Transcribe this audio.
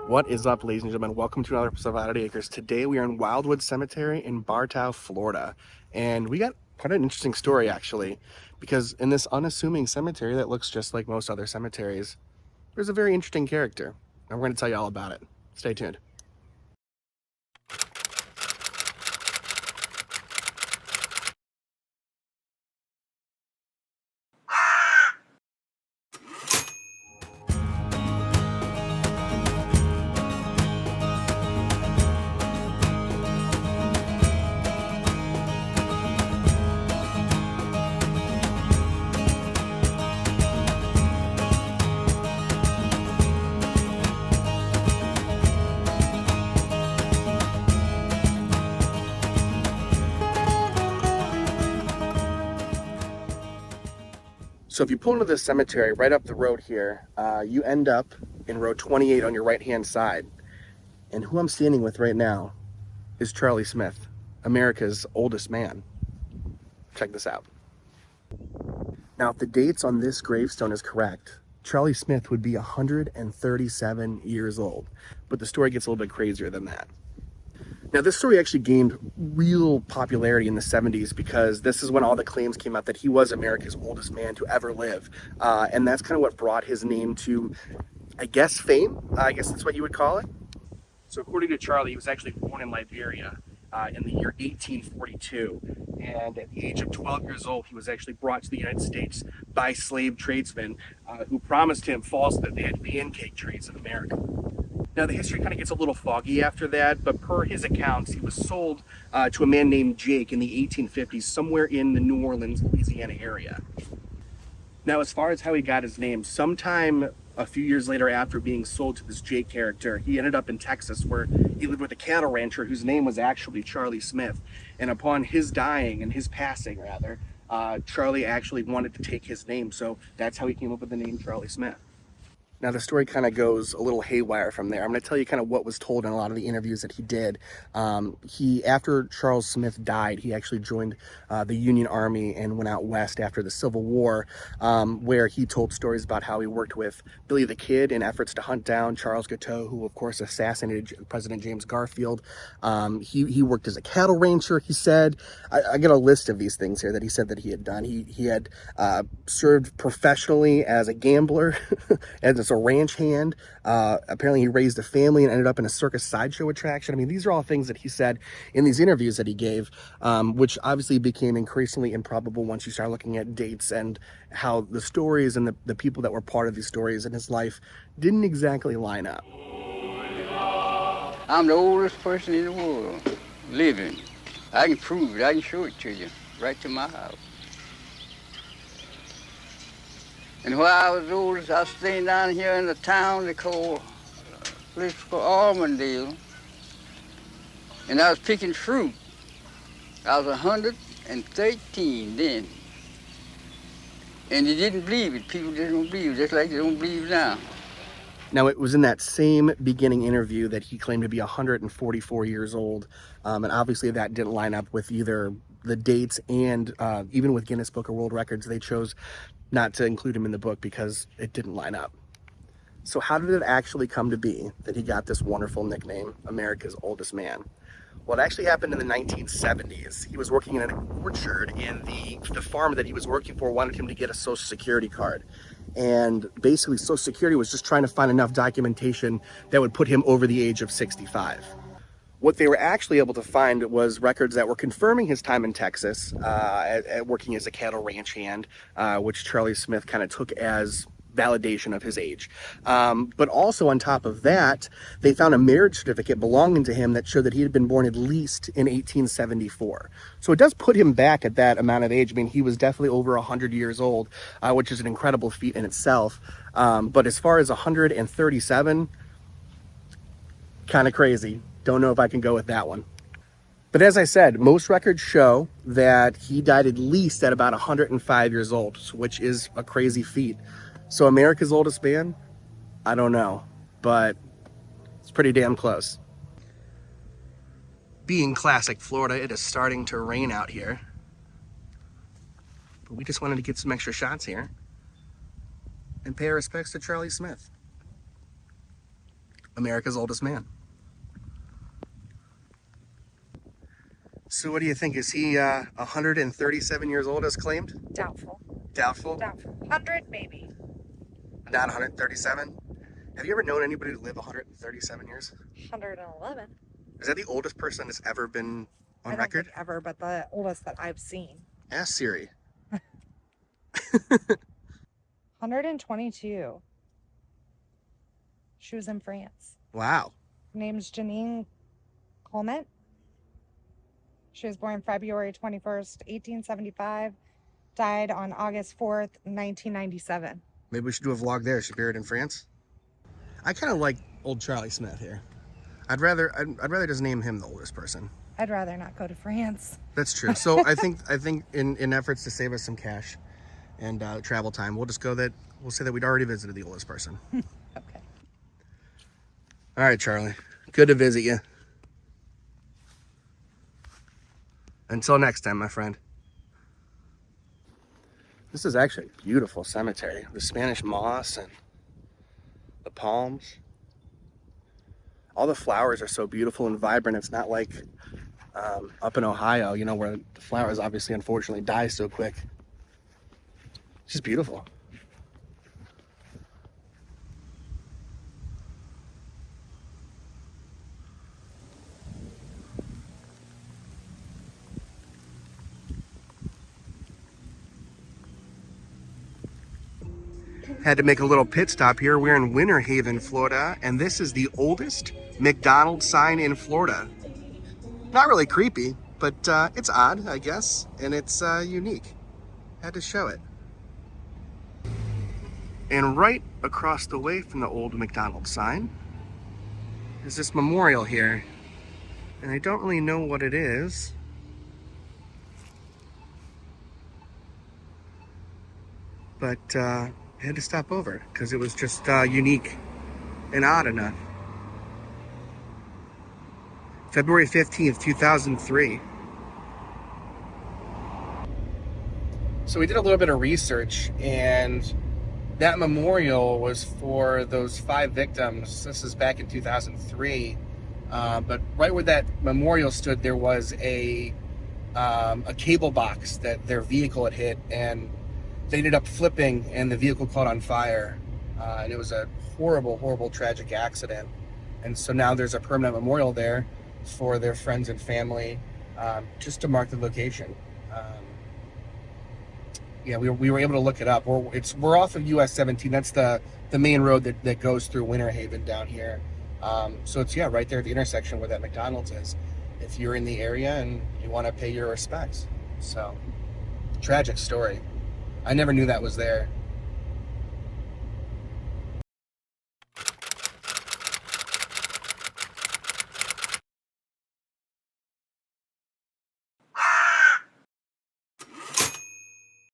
What is up, ladies and gentlemen? Welcome to another episode of Oddity Acres. Today we are in Wildwood Cemetery in Bartow, Florida. And we got quite an interesting story, actually, because in this unassuming cemetery that looks just like most other cemeteries, there's a very interesting character. And we're going to tell you all about it. Stay tuned. So if you pull into this cemetery right up the road here, you end up in row 28 on your right-hand side. And who I'm standing with right now is Charlie Smith, America's oldest man. Check this out. Now, if the dates on this gravestone is correct, Charlie Smith would be 137 years old. But the story gets a little bit crazier than that. Now, this story actually gained real popularity in the 70s because this is when all the claims came out that he was America's oldest man to ever live. And that's kind of what brought his name to, I guess, fame. I guess that's what you would call it. So according to Charlie, he was actually born in Liberia in the year 1842. And at the age of 12 years old, he was actually brought to the United States by slave tradesmen who promised him falsely that they had pancake trees in America. Now, the history kind of gets a little foggy after that, but per his accounts, he was sold to a man named Jake in the 1850s, somewhere in the New Orleans, Louisiana area. Now, as far as how he got his name, sometime a few years later after being sold to this Jake character, he ended up in Texas where he lived with a cattle rancher whose name was actually Charlie Smith. And upon his dying, and his passing rather, Charlie actually wanted to take his name, so that's how he came up with the name Charlie Smith. Now, the story kind of goes a little haywire from there. I'm going to tell you kind of what was told in a lot of the interviews that he did. After Charles Smith died, he actually joined the Union Army and went out west after the Civil War, where he told stories about how he worked with Billy the Kid in efforts to hunt down Charles Guiteau, who, of course, assassinated President James Garfield. He worked as a cattle rancher, he said. I got a list of these things here that he said that he had done. He had served professionally as a gambler, as a ranch hand. Apparently he raised a family and ended up in a circus sideshow attraction. I mean, these are all things that he said in these interviews that he gave, which obviously became increasingly improbable once you start looking at dates and how the stories and the people that were part of these stories in his life didn't exactly line up. I'm the oldest person in the world living. I can prove it. I can show it to you right to my house. And when I was oldest, I was staying down here in the town they call place called Almondale, and I was picking fruit. I was 113 then. And they didn't believe it. People didn't believe it, just like they don't believe now. Now, it was in that same beginning interview that he claimed to be 144 years old. And obviously that didn't line up with either the dates and even with Guinness Book of World Records, they chose not to include him in the book because it didn't line up. So how did it actually come to be that he got this wonderful nickname, America's oldest man? Well, it actually happened in the 1970s. He was working in an orchard, and the farm that he was working for wanted him to get a Social Security card. And basically, Social Security was just trying to find enough documentation that would put him over the age of 65. What they were actually able to find was records that were confirming his time in Texas, at working as a cattle ranch hand, which Charlie Smith kind of took as validation of his age. But also on top of that, they found a marriage certificate belonging to him that showed that he had been born at least in 1874. So it does put him back at that amount of age. I mean, he was definitely over 100 years old, which is an incredible feat in itself. But as far as 137, kind of crazy. Don't know if I can go with that one. But as I said, most records show that he died at least at about 105 years old, which is a crazy feat. So America's oldest man? I don't know, but it's pretty damn close. Being classic Florida, it is starting to rain out here. But we just wanted to get some extra shots here and pay our respects to Charlie Smith. America's oldest man. So what do you think? Is he 137 years old as claimed? Doubtful. Doubtful? Doubtful. 100 maybe. Not 137? Have you ever known anybody to live 137 years? 111. Is that the oldest person that's ever been on I don't record? think ever, but the oldest that I've seen. Ask Siri. 122. She was in France. Wow. Her name's Janine Colmet. She was born February 21st, 1875. Died on August 4th, 1997. Maybe we should do a vlog there. Is she buried in France? I kind of like old Charlie Smith here. I'd rather just name him the oldest person. I'd rather not go to France. That's true. So I think in efforts to save us some cash and travel time, we'll say that we'd already visited the oldest person. Okay. All right, Charlie. Good to visit you. Until next time, my friend. This is actually a beautiful cemetery. The Spanish moss and the palms. All the flowers are so beautiful and vibrant. It's not like up in Ohio, you know, where the flowers obviously unfortunately die so quick. It's just beautiful. Had to make a little pit stop here. We're in Winter Haven, Florida, and this is the oldest McDonald's sign in Florida. Not really creepy, but it's odd, I guess, and it's unique. Had to show it. And right across the way from the old McDonald's sign is this memorial here, and I don't really know what it is. But I had to stop over because it was just unique and odd enough. February 15th, 2003. So we did a little bit of research, and that memorial was for those 5 victims. This is back in 2003. But right where that memorial stood, there was a cable box that their vehicle had hit, and they ended up flipping, and the vehicle caught on fire. And it was a horrible, horrible, tragic accident. And so now there's a permanent memorial there for their friends and family, just to mark the location. Yeah, we were able to look it up. We're off of US 17. That's the main road that goes through Winter Haven down here. So it's right there at the intersection where that McDonald's is. If you're in the area and you want to pay your respects. So, tragic story. I never knew that was there.